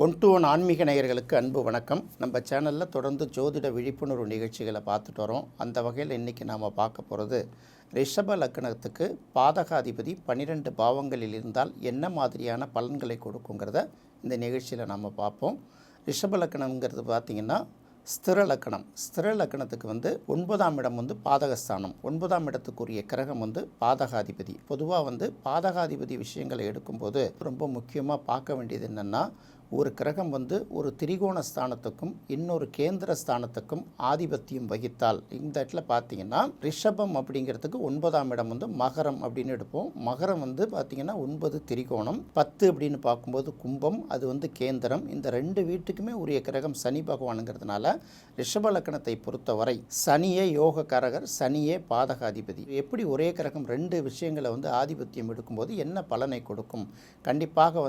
One to one ஆன்மீக நேயர்களுக்கு அன்பு வணக்கம். நம்ம சேனலில் தொடர்ந்து ஜோதிட விழிப்புணர்வு நிகழ்ச்சிகளை பார்த்துட்டு வரோம். அந்த வகையில் இன்றைக்கி நாம் பார்க்க போகிறது ரிஷப லக்னத்துக்கு பாதகாதிபதி 12 பாவங்களில் இருந்தால் என்ன மாதிரியான பலன்களை கொடுக்குங்கிறத இந்த நிகழ்ச்சியில் நாம் பார்ப்போம். ரிஷப லக்னங்கிறது பார்த்திங்கன்னா ஸ்திர லக்கணம். ஸ்திர லக்கணத்துக்கு 9ஆம் இடம் பாதகஸ்தானம். 9ஆம் இடத்துக்குரிய கிரகம் பாதகாதிபதி. பொதுவாக பாதகாதிபதி விஷயங்களை எடுக்கும்போது ரொம்ப முக்கியமாக பார்க்க வேண்டியது என்னென்னா, ஒரு கிரகம் ஒரு திரிகோண ஸ்தானத்துக்கும் இன்னொரு கேந்திர ஸ்தானத்துக்கும் ஆதிபத்தியம் வகித்தால், இந்த இடத்துல பார்த்தீங்கன்னா ரிஷபம் அப்படிங்கிறதுக்கு 9ஆம் இடம் மகரம் அப்படின்னு எடுப்போம். மகரம் பார்த்தீங்கன்னா 9 திரிகோணம், 10 அப்படின்னு பார்க்கும்போது கும்பம், அது கேந்திரம். இந்த ரெண்டு வீட்டுக்குமே உரிய கிரகம் சனி பகவானுங்கிறதுனால ரிஷப லக்கணத்தை பொறுத்தவரை சனியே யோகக்காரகர், சனியே பாதகாதிபதி. எப்படி ஒரே கிரகம் ரெண்டு விஷயங்களை ஆதிபத்தியம் எடுக்கும்போது என்ன பலனை கொடுக்கும்? கண்டிப்பாக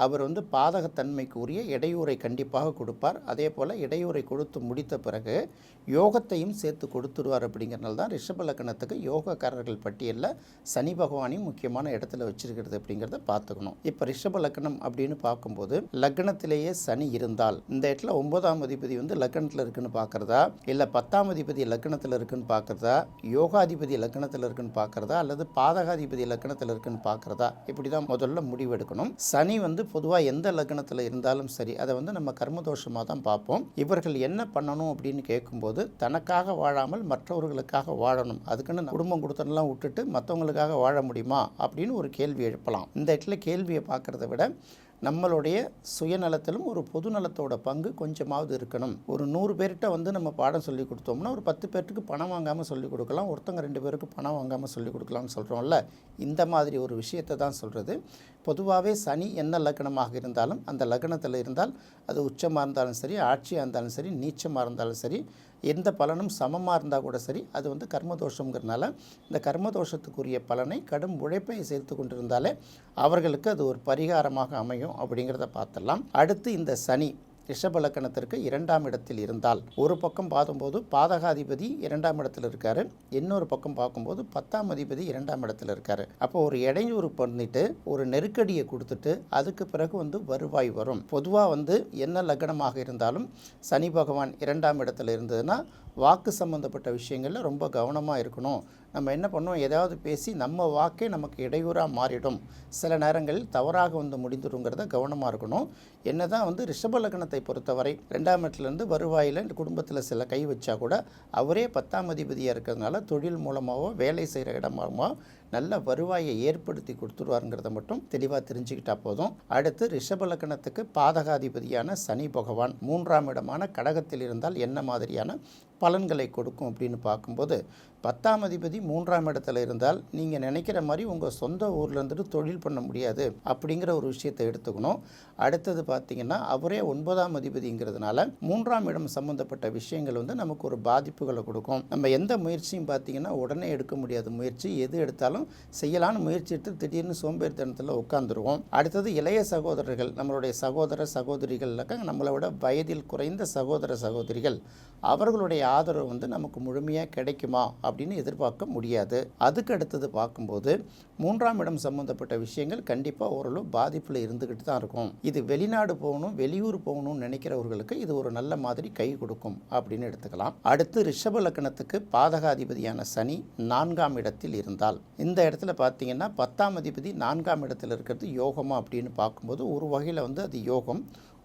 அவர் பாதகத்தன்மைக்கு உரிய இடையூறை கண்டிப்பாக கொடுப்பார். அதே போல் இடையூறை கொடுத்து முடித்த பிறகு யோகத்தையும் சேர்த்து கொடுத்துடுவார். அப்படிங்கிறனால தான் ரிஷப லக்கணத்துக்கு யோகக்காரர்கள் பட்டியலில் சனி பகவானையும் முக்கியமான இடத்துல வச்சிருக்கிறது அப்படிங்கிறத பார்த்துக்கணும். இப்போ ரிஷப லக்கணம் அப்படின்னு பார்க்கும்போது லக்னத்திலேயே சனி இருந்தால் இந்த இடத்துல 9ஆம் அதிபதி லக்னத்தில் இருக்குன்னு பார்க்குறதா, இல்லை 10ஆம் அதிபதி லக்னத்தில் இருக்குன்னு பார்க்குறதா, யோகாதிபதி லக்னத்தில் இருக்குன்னு பார்க்குறதா, அல்லது பாதகாதிபதி லக்னத்தில் இருக்குன்னு பார்க்குறதா, இப்படி தான் முதல்ல முடிவெடுக்கணும். சனி பொதுவாக எந்த லக்னத்தில் இருந்தாலும் சரி, அதை நம்ம கர்மதோஷமாக தான் பார்ப்போம். இவர்கள் என்ன பண்ணணும் அப்படின்னு கேட்கும்போது, தனக்காக வாழாமல் மற்றவர்களுக்காக வாழணும். அதுக்குன்னு குடும்பம் கொடுத்தனெல்லாம் விட்டுட்டு மற்றவங்களுக்காக வாழ முடியுமா அப்படின்னு ஒரு கேள்வி எழுப்பலாம். இந்த இடத்துல கேள்வியை பார்க்குறத விட நம்மளுடைய சுயநலத்திலும் ஒரு பொது நலத்தோட பங்கு கொஞ்சமாவது இருக்கணும். ஒரு 100 பேர்கிட்ட நம்ம பாடம் சொல்லி கொடுத்தோம்னா ஒரு 10 பேருக்கு பணம் வாங்காமல் சொல்லிக் கொடுக்கலாம், ஒருத்தங்க 2 பேருக்கு பணம் வாங்காமல் சொல்லிக் கொடுக்கலாம்னு சொல்கிறோம்ல. இந்த மாதிரி ஒரு விஷயத்தை தான் சொல்கிறது. பொதுவாகவே சனி என்ன லக்னமாக இருந்தாலும் அந்த லக்னத்தில் இருந்தால் அது உச்சமாக இருந்தாலும் சரி, ஆட்சியாக இருந்தாலும் சரி, நீச்சமாக இருந்தாலும் சரி, எந்த பலனும் சமமாக இருந்தால் கூட சரி, அது கர்மதோஷங்கிறதுனால இந்த கர்மதோஷத்துக்குரிய பலனை கடும் உழைப்பை சேர்த்து கொண்டிருந்தாலே அவர்களுக்கு அது ஒரு பரிகாரமாக அமையும் அப்படிங்கிறத பார்த்துடலாம். அடுத்து இந்த சனி ரிஷப லக்கணத்திற்கு 2ஆம் இடத்தில் இருந்தால், ஒரு பக்கம் பார்க்கும்போது பாதகாதிபதி 2ஆம் இடத்தில் இருக்காரு, இன்னொரு பக்கம் பார்க்கும்போது 10ஆம் அதிபதி 2ஆம் இடத்தில் இருக்காரு. அப்போ ஒரு இடையூறு பண்ணிட்டு ஒரு நெருக்கடியை கொடுத்துட்டு அதுக்கு பிறகு வருவாய் வரும். பொதுவாக என்ன லக்னமாக இருந்தாலும் சனி பகவான் 2ஆம் இடத்துல இருந்ததுன்னா வாக்கு சம்மந்தப்பட்ட விஷயங்களில் ரொம்ப கவனமாக இருக்கணும். நம்ம என்ன பண்ணோம், ஏதாவது பேசி நம்ம வாக்கே நமக்கு இடையூறாக மாறிடும், சில நேரங்களில் தவறாக முடிந்துடுங்கிறத கவனமாக இருக்கணும். என்ன தான் ரிஷப லக்னத்தை பொறுத்தவரை 2ஆம் இடத்துலேருந்து வருவாயில் குடும்பத்தில் சில கை வச்சா கூட அவரே 10ஆம் அதிபதியாக இருக்கிறதுனால தொழில் மூலமாகவோ வேலை செய்கிற இடமாகவோ நல்ல வருவாயை ஏற்படுத்தி கொடுத்துருவாருங்கிறத மட்டும் தெளிவாக தெரிஞ்சுக்கிட்டா போதும். அடுத்து ரிஷப லக்னத்துக்கு பாதகாதிபதியான சனி பகவான் 3ஆம் இடமான கடகத்தில் இருந்தால் என்ன மாதிரியான பலன்களை கொடுக்கும் அப்படின்னு பார்க்கும்போது, 10ஆம் அதிபதி 3ஆம் இடத்துல இருந்தால் நீங்கள் நினைக்கிற மாதிரி உங்கள் சொந்த ஊரில் இருந்துட்டு தொழில் பண்ண முடியாது அப்படிங்கிற ஒரு விஷயத்தை எடுத்துக்கணும். அடுத்தது பார்த்திங்கன்னா அவரே 9ஆம் அதிபதிங்கிறதுனால 3ஆம் இடம் சம்மந்தப்பட்ட விஷயங்கள் நமக்கு ஒரு பாதிப்புகளை கொடுக்கும். நம்ம எந்த முயற்சியும் பார்த்திங்கன்னா உடனே எடுக்க முடியாது. முயற்சி எது எடுத்தாலும் செய்யலான்னு முயற்சி எடுத்து திடீர்னு சோம்பேறித்தனத்தில் உட்காந்துருவோம். அடுத்தது இளைய சகோதரர்கள், நம்மளுடைய சகோதர சகோதரிகள், நம்மளை விட வயதில் குறைந்த சகோதர சகோதரிகள், அவர்களுடைய ஆதரவு நமக்கு முழுமையாக கிடைக்குமா அப்படின்னு எதிர்பார்க்க முடியாது. அதுக்கு அடுத்தது பார்க்கும்போது 3ஆம் இடம் சம்மந்தப்பட்ட விஷயங்கள் கண்டிப்பாக ஓரளவு பாதிப்பில் இருந்துக்கிட்டு தான் இருக்கும். இது வெளிநாடு போகணும், வெளியூர் போகணும்னு நினைக்கிறவர்களுக்கு இது ஒரு நல்ல மாதிரி கை கொடுக்கும் அப்படின்னு எடுத்துக்கலாம். அடுத்து ரிஷப லக்னத்துக்கு பாதகாதிபதியான சனி 4ஆம் இடத்தில் இருந்தால், இந்த இடத்துல பார்த்தீங்கன்னா 10ஆம் அதிபதி 4ஆம் இடத்தில் இருக்கிறது யோகமா அப்படின்னு பார்க்கும்போது ஒரு வகையில் அது யோகம்.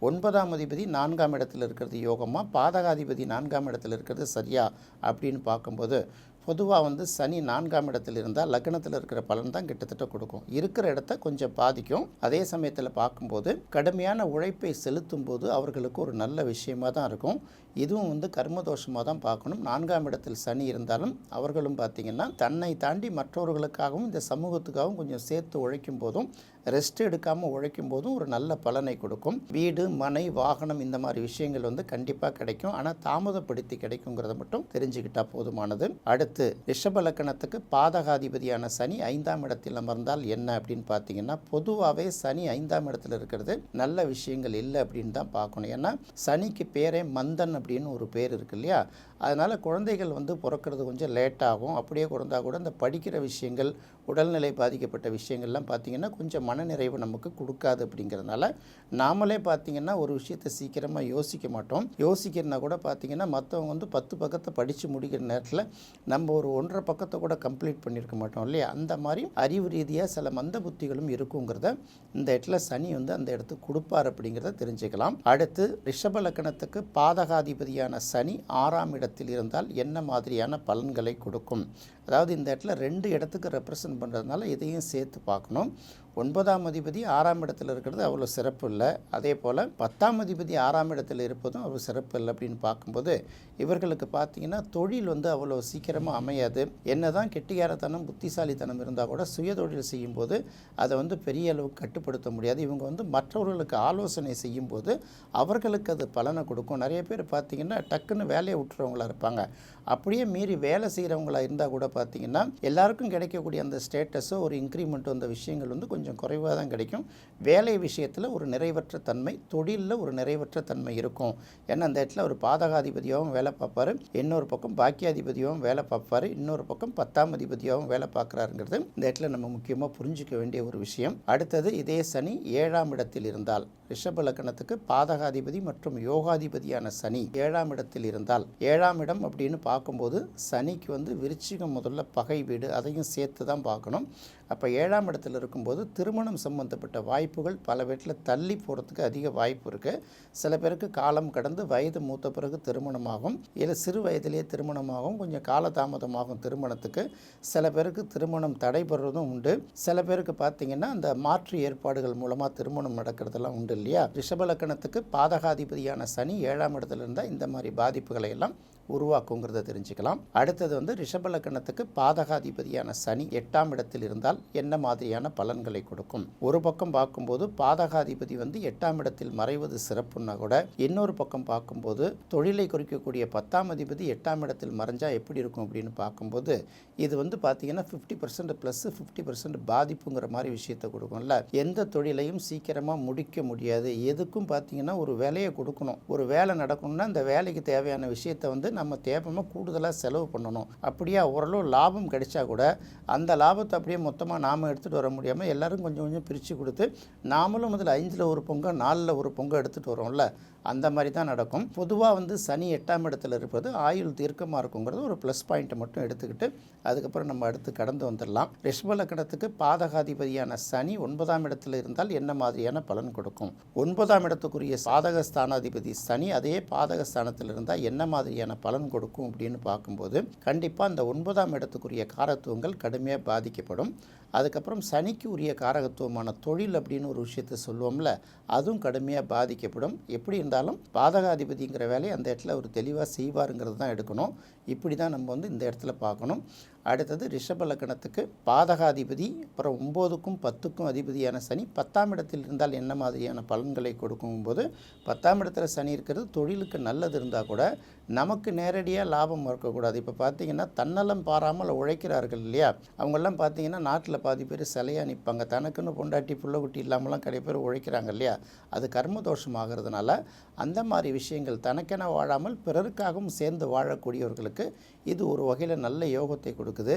9ஆம் அதிபதி 4ஆம் இடத்தில் இருக்கிறது யோகமா, பாதகாதிபதி 4ஆம் இடத்தில் இருக்கிறது சரியா அப்படின்னு பார்க்கும்போது பொதுவாக சனி 4ஆம் இடத்தில் இருந்தால் லக்னத்தில் இருக்கிற பலன் தான் கிட்டத்தட்ட கொடுக்கும். இருக்கிற இடத்த கொஞ்சம் பாதிக்கும். அதே சமயத்தில் பார்க்கும்போது கடுமையான உழைப்பை செலுத்தும் போது அவர்களுக்கு ஒரு நல்ல விஷயமாக தான் இருக்கும். இதுவும் கர்மதோஷமாக தான் பார்க்கணும். 4ஆம் இடத்தில் சனி இருந்தாலும் அவர்களும் பார்த்திங்கன்னா தன்னை தாண்டி மற்றவர்களுக்காகவும் இந்த சமூகத்துக்காகவும் கொஞ்சம் சேர்த்து உழைக்கும் போதும் ரெஸ்ட் எடுக்காமல் உழைக்கும் போதும் ஒரு நல்ல பலனை கொடுக்கும். வீடு, மனை, வாகனம் இந்த மாதிரி விஷயங்கள் கண்டிப்பாக கிடைக்கும். ஆனால் தாமதப்படுத்தி கிடைக்குங்கிறத மட்டும் தெரிஞ்சுக்கிட்டால் போதுமானது. அடுத்து அடுத்து ரிஷப லக்கணத்துக்கு பாதகாதிபதியான சனி 5ஆம் இடத்தில் அமர்ந்தால் என்ன அப்படின்னு பார்த்தீங்கன்னா, பொதுவாகவே சனி 5ஆம் இடத்துல இருக்கிறது நல்ல விஷயங்கள் இல்லை அப்படின்னு தான் பார்க்கணும். ஏன்னா சனிக்கு பேரே மந்தன் அப்படின்னு ஒரு பேர் இருக்கு இல்லையா, அதனால் குழந்தைகள் பிறக்கிறது கொஞ்சம் லேட்டாகும். அப்படியே குழந்தா கூட இந்த படிக்கிற விஷயங்கள், உடல்நிலை பாதிக்கப்பட்ட விஷயங்கள்லாம் பார்த்திங்கன்னா கொஞ்சம் மனநிறைவு நமக்கு கொடுக்காது. அப்படிங்கிறதுனால நாமளே பார்த்திங்கன்னா ஒரு விஷயத்தை சீக்கிரமாக யோசிக்க மாட்டோம். யோசிக்கிறனா கூட பார்த்திங்கன்னா மற்றவங்க 10 பக்கத்தை படித்து முடிக்கிற நேரத்தில் நம்ம ஒரு 1.5 பக்கத்தை கூட கம்ப்ளீட் பண்ணியிருக்க மாட்டோம் இல்லையா. அந்த மாதிரி அறிவு ரீதியாக சில மந்த புத்திகளும் இருக்குங்கிறத இந்த இடத்துல சனி அந்த இடத்துக்கு கொடுப்பார் அப்படிங்கிறத தெரிஞ்சுக்கலாம். அடுத்து ரிஷப லக்கணத்துக்கு பாதகாதிபதியான சனி 6ஆம் இடத்தில் இருந்தால் என்ன மாதிரியான பலன்களை கொடுக்கும்? அதாவது இந்த இடத்துல 2 இடத்துக்கு ரெப்ரசன்ட் பண்ணுறதுனால இதையும் சேர்த்து பார்க்கணும். 9ஆம் அதிபதி 6ஆம் இடத்துல இருக்கிறது அவ்வளோ சிறப்பு இல்லை. அதே போல் 10ஆம் அதிபதி 6ஆம் இடத்துல இருப்பதும் அவ்வளோ சிறப்பு இல்லை. அப்படின்னு பார்க்கும்போது இவர்களுக்கு பார்த்திங்கன்னா தொழில் அவ்வளோ சீக்கிரமாக அமையாது. என்ன தான் கெட்டியாரத்தனம் புத்திசாலித்தனம் இருந்தால் கூட சுய தொழில் செய்யும்போது அதை பெரிய அளவுக்கு கட்டுப்படுத்த முடியாது. இவங்க மற்றவர்களுக்கு ஆலோசனை செய்யும்போது அவர்களுக்கு அது பலனை கொடுக்கும். நிறைய பேர் பார்த்திங்கன்னா டக்குன்னு வேலையை விட்டுறவங்களா இருப்பாங்க. அப்படியே மீறி வேலை செய்கிறவங்களா இருந்தால் கூட பார்த்திங்கன்னா எல்லாருக்கும் கிடைக்கக்கூடிய அந்த ஸ்டேட்டஸோ ஒரு இன்க்ரிமெண்ட்டோ அந்த விஷயங்கள் கொஞ்சம் குறைவாக தான் கிடைக்கும். வேலை விஷயத்தில் ஒரு நிறைவற்ற தன்மை, தொழிலில் ஒரு நிறைவற்ற தன்மை இருக்கும். ஏன்னா அந்த இடத்துல ஒரு பாதகாதிபதியாகவும் வேலை பார்ப்பார், இன்னொரு பக்கம் பாக்கியாதிபதியாகவும் வேலை பார்ப்பார், இன்னொரு பக்கம் 10ஆம் அதிபதியாகவும் வேலை பார்க்குறாருங்கிறது இந்த இடத்துல நம்ம முக்கியமாக புரிஞ்சிக்க வேண்டிய ஒரு விஷயம். அடுத்தது இதே சனி 7ஆம் இடத்தில் இருந்தால், ரிஷப லக்கணத்துக்கு பாதகாதிபதி மற்றும் யோகாதிபதியான சனி 7ஆம் இடத்தில் இருந்தால், 7ஆம் இடம் அப்படின்னு பார்க்கும்போது சனிக்கு விருச்சிகம் முதல்ல பகை வீடு, அதையும் சேர்த்து தான் பார்க்கணும். அப்போ 7ஆம் இடத்துல இருக்கும்போது திருமணம் சம்பந்தப்பட்ட வாய்ப்புகள் பல வீட்டில் தள்ளி போகிறதுக்கு அதிக வாய்ப்பு இருக்குது. சில பேருக்கு காலம் கடந்து வயது மூத்த பிறகு திருமணமாகும், இல்லை சிறு வயதிலேயே திருமணமாகும், கொஞ்சம் காலதாமதமாகும் திருமணத்துக்கு. சில பேருக்கு திருமணம் தடைபடுறதும் உண்டு. சில பேருக்கு பார்த்திங்கன்னா அந்த மாற்று ஏற்பாடுகள் மூலமாக திருமணம் நடக்கிறதெல்லாம் உண்டு இல்லையா. ரிஷப லக்கணத்துக்கு பாதகாதிபதியான சனி 7ஆம் இடத்துல இருந்தால் இந்த மாதிரி பாதிப்புகளை எல்லாம் உருவாக்குங்கிறத தெரிஞ்சுக்கலாம். அடுத்தது ரிஷப லக்கணத்துக்கு பாதகாதிபதியான சனி 8ஆம் இடத்தில் இருந்தால் என்ன மாதிரியான பலன்களை கொடுக்கும்? ஒரு பக்கம் பார்க்கும்போது பாதகாதிபதி 8ஆம் இடத்தில் மறைவது சிறப்புன்னா கூட, இன்னொரு பக்கம் பார்க்கும்போது தொழிலை குறிக்கக்கூடிய 10ஆம் அதிபதி 8ஆம் இடத்தில் மறைஞ்சால் எப்படி இருக்கும் அப்படின்னு பார்க்கும்போது இது பார்த்திங்கன்னா 50% ப்ளஸ் 50% பாதிப்புங்கிற மாதிரி விஷயத்தை கொடுக்கும்ல. எந்த தொழிலையும் சீக்கிரமாக முடிக்க முடியாது. எதுக்கும் பார்த்திங்கன்னா ஒரு வேலையை கொடுக்கணும். ஒரு வேலை நடக்கணும்னா அந்த வேலைக்கு தேவையான விஷயத்தை நம்ம தேவையாக கூடுதலாக செலவு பண்ணணும். அப்படியே ஓரளவு லாபம் கிடைச்சா கூட அந்த லாபத்தை அப்படியே மொத்தமாக நாம் எடுத்துகிட்டு வர முடியாமல் எல்லோரும் கொஞ்சம் கொஞ்சம் பிரித்து கொடுத்து நாமளும் அதில் 5ல் ஒரு பங்கு 4ல் ஒரு பங்கு எடுத்துகிட்டு வரோம்ல, அந்த மாதிரி தான் நடக்கும். பொதுவாக சனி 8ஆம் இடத்துல இருப்பது ஆயுள் தீர்க்கமாக இருக்குங்கிறது ஒரு ப்ளஸ் பாயிண்ட்டை மட்டும் எடுத்துக்கிட்டு அதுக்கப்புறம் நம்ம அடுத்து கடந்து வந்துடலாம். ரிஷப லக்கணத்துக்கு பாதகாதிபதியான சனி 9ஆம் இடத்துல இருந்தால் என்ன மாதிரியான பலன் கொடுக்கும்? 9ஆம் இடத்துக்குரிய பாதகஸ்தானாதிபதி சனி அதே பாதகஸ்தானத்தில் இருந்தால் என்ன மாதிரியான பலன் கொடுக்கும் அப்படின்னு பார்க்கும்போது கண்டிப்பாக அந்த 9ஆம் இடத்துக்குரிய காரத்துவங்கள் கடுமையாக பாதிக்கப்படும். அதுக்கப்புறம் சனிக்கு உரிய காரகத்துவமான தொழில் அப்படின்னு ஒரு விஷயத்தை சொல்லுவோம்ல, அதுவும் கடுமையாக பாதிக்கப்படும். எப்படி இருந்தாலும் பாதகாதிபதிங்கிற வேலையை அந்த இடத்துல ஒரு தெளிவாக செய்வாருங்கிறது தான் எடுக்கணும். இப்படி தான் நம்ம இந்த இடத்துல பார்க்கணும். அடுத்தது ரிஷப லக்கணத்துக்கு பாதகாதிபதி அப்புறம் 9க்கும் 10க்கும் அதிபதியான சனி 10ஆம் இடத்தில் இருந்தால் என்ன மாதிரியான பலன்களை கொடுக்கும்போது, 10ஆம் இடத்துல சனி இருக்கிறது தொழிலுக்கு நல்லது இருந்தால் கூட நமக்கு நேரடியாக லாபம் இருக்கக்கூடாது. இப்போ பார்த்திங்கன்னா தன்னலம் பாராமல் உழைக்கிறார்கள் இல்லையா, அவங்கெல்லாம் பார்த்திங்கன்னா நாட்டில் பாதி பேர் சிலையாக நிற்பாங்க. தனக்குன்னு பொண்டாட்டி புள்ள குட்டி இல்லாமலாம் நிறைய பேர் உழைக்கிறாங்க இல்லையா, அது கர்ம தோஷம் ஆகிறதுனால அந்த மாதிரி விஷயங்கள் தனக்கென வாழாமல் பிறருக்காகவும் சேர்ந்து வாழக்கூடியவர்களுக்கு இது ஒரு வகையில் நல்ல யோகத்தை கொடுக்குது.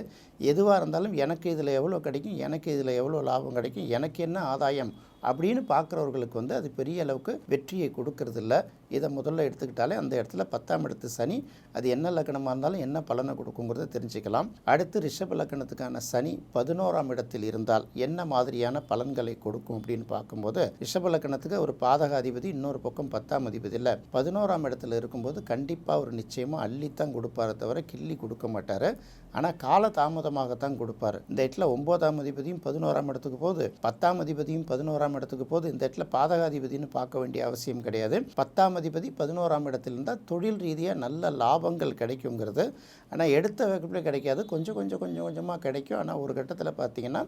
எதுவாக இருந்தாலும் எனக்கு இதில் எவ்வளோ கிடைக்கும், எனக்கு இதில் எவ்வளோ லாபம் கிடைக்கும், எனக்கு என்ன ஆதாயம் அப்படின்னு பார்க்குறவர்களுக்கு அது பெரிய அளவுக்கு வெற்றியை கொடுக்கறதில்ல. இதை முதல்ல எடுத்துக்கிட்டாலே அந்த இடத்துல 10ஆம் இடத்து சனி அது என்ன லக்கணமாக இருந்தாலும் என்ன பலனை கொடுக்குங்கிறத தெரிஞ்சுக்கலாம். அடுத்து ரிஷப லக்கணத்துக்கான சனி 11ஆம் இடத்தில் இருந்தால் என்ன மாதிரியான பலன்களை கொடுக்கும் அப்படின்னு பார்க்கும்போது, ரிஷப லக்கணத்துக்கு ஒரு பாதகாதிபதி இன்னொரு பக்கம் 10ஆம் அதிபதி இல்லை, 11ஆம் இடத்துல இருக்கும்போது கண்டிப்பாக ஒரு நிச்சயமாக அள்ளித்தான் கொடுப்பாரை தவிர கிள்ளி கொடுக்க மாட்டார். ஆனால் கால தாமதமாகத்தான் கொடுப்பார். இந்த இடத்துல 9ஆம் அதிபதியும் 11ஆம் இடத்துக்கு போது, 10ஆம் அதிபதியும் 11ஆம் இடத்துக்கு போது இந்த இடத்துல பாதகாதிபதினு பார்க்க வேண்டிய அவசியம் கிடையாது. 10ஆம் அதிபதி 11ஆம் இடத்தில் இருந்தால் தொழில் ரீதியாக நல்ல லாபங்கள் கிடைக்குங்கிறது. ஆனால் எடுத்த வகுப்பில் கிடைக்காது, கொஞ்சமாக கிடைக்கும். ஆனால் ஒரு கட்டத்தில் பார்த்திங்கன்னா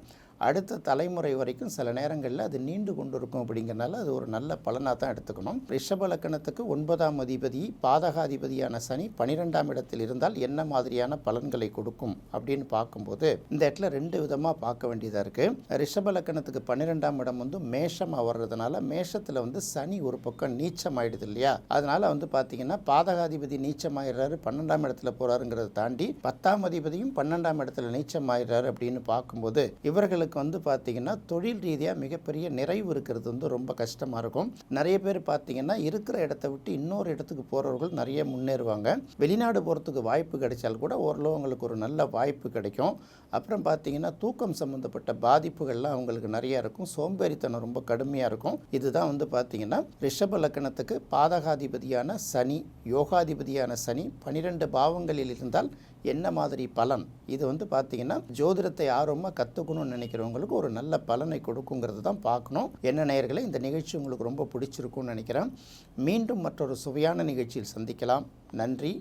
அடுத்த தலைமுறை வரைக்கும் சில நேரங்களில் அது நீண்டு கொண்டு இருக்கும். அப்படிங்கிறனால அது ஒரு நல்ல பலனாக தான் எடுத்துக்கணும். ரிஷப லக்கணத்துக்கு 9ஆம் அதிபதி பாதகாதிபதியான சனி 12ஆம் இடத்தில் இருந்தால் என்ன மாதிரியான பலன்களை கொடுக்கும் அப்படின்னு பார்க்கும்போது இந்த இடத்துல 2 விதமாக பார்க்க வேண்டியதாக இருக்குது. ரிஷப லக்கணத்துக்கு 12ஆம் இடம் மேஷமாக வர்றதுனால மேஷத்தில் சனி ஒரு பக்கம் நீச்சம் ஆயிடுது இல்லையா, அதனால பார்த்தீங்கன்னா பாதகாதிபதி நீச்சமாயிடுறாரு, 12ஆம் இடத்துல போறாருங்கிறத தாண்டி 10ஆம் அதிபதியும் 12ஆம் இடத்துல நீச்சம் ஆயிடுறாரு அப்படின்னு பார்க்கும்போது இவர்களுக்கு பார்த்தீங்கன்னா தொழில் ரீதியாக மிகப்பெரிய நிறைவு இருக்கிறது ரொம்ப கஷ்டமாக இருக்கும். நிறைய பேர் பார்த்தீங்கன்னா இருக்கிற இடத்த விட்டு இன்னொரு இடத்துக்கு போகிறவர்கள் நிறைய முன்னேறுவாங்க. வெளிநாடு போகிறதுக்கு வாய்ப்பு கிடைச்சால் கூட ஓரளவு அவங்களுக்கு ஒரு நல்ல வாய்ப்பு கிடைக்கும். அப்புறம் பார்த்தீங்கன்னா தூக்கம் சம்மந்தப்பட்ட பாதிப்புகள்லாம் அவங்களுக்கு நிறையா இருக்கும். சோம்பேறித்தனம் ரொம்ப கடுமையாக இருக்கும். இதுதான் பார்த்தீங்கன்னா ரிஷப லக்கணத்துக்கு பாதகாதிபதியான சனி, யோகாதிபதியான சனி 12 பாவங்களில் இருந்தால் என்ன மாதிரி பலன், இது பார்த்தீங்கன்னா ஜோதிடத்தை ஆர்வமாக கற்றுக்கணும்னு நினைக்கிறவங்களுக்கு ஒரு நல்ல பலனை கொடுக்குங்கிறது தான் பார்க்கணும். என்ன நேயர்களே, இந்த நிகழ்ச்சி உங்களுக்கு ரொம்ப பிடிச்சிருக்கும்னு நினைக்கிறேன். மீண்டும் மற்றொரு சுவையான நிகழ்ச்சியில் சந்திக்கலாம். நன்றி,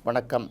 வணக்கம்.